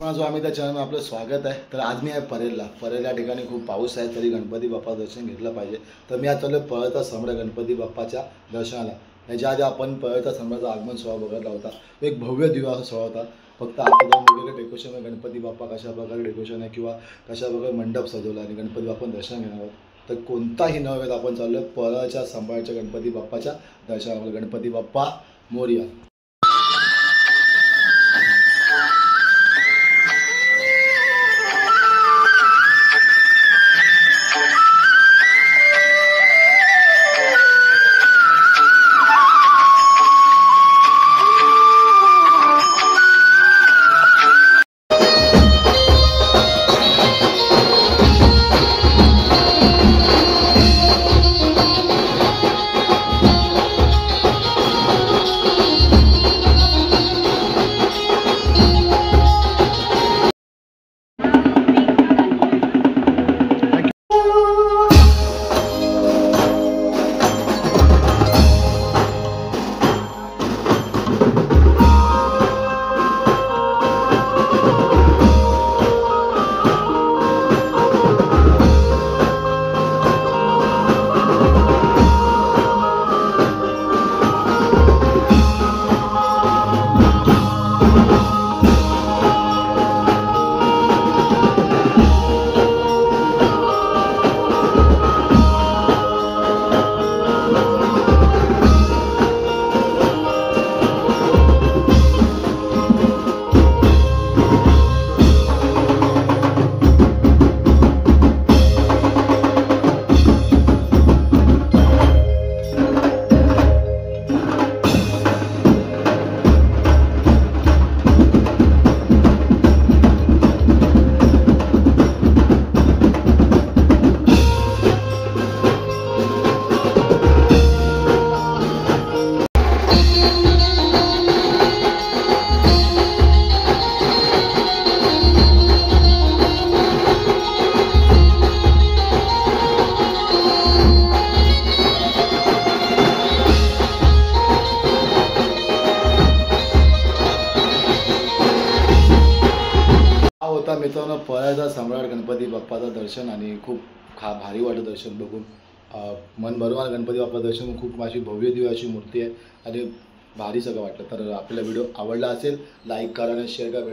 जो आम्ही त्या चॅनलमध्ये आपलं स्वागत आहे। तर आज मी आहे परेल या ठिकाणी खूप पाऊस आहे, तरी गणपती बाप्पा दर्शन घेतलं पाहिजे। तर मी आज चाललो पळता सम्राट गणपती बाप्पाच्या दर्शनाला। याच्या आधी आपण पळता सम्राटचा आगमन सोहळा बघितला होता। एक भव्य दिव्य असा सोहळा होता। फक्त आता जाऊन वेगवेगळे डेकोरेशन आहे, गणपती बाप्पा कशा प्रकारे डेकोरेशन आहे किंवा कशा प्रकारे मंडप सजवला आणि गणपती बाप्पा दर्शन घेणार आहोत। तर कोणताही न वेळेत आपण चाललो पळाच्या सम्राटच्या गणपती बाप्पाच्या दर्शनाला। गणपती बाप्पा मोरया। होता मित्रांनो पळाचा सम्राट गणपती बाप्पाचं दर्शन आणि खूप भारी वाटलं दर्शन बघून। मन भरून गणपती बाप्पा दर्शन खूप अशी भव्य दिव्य अशी मूर्ती आहे आणि भारी सगळं वाटलं। तर आपला व्हिडिओ आवडला असेल लाईक करा आणि शेअर करा।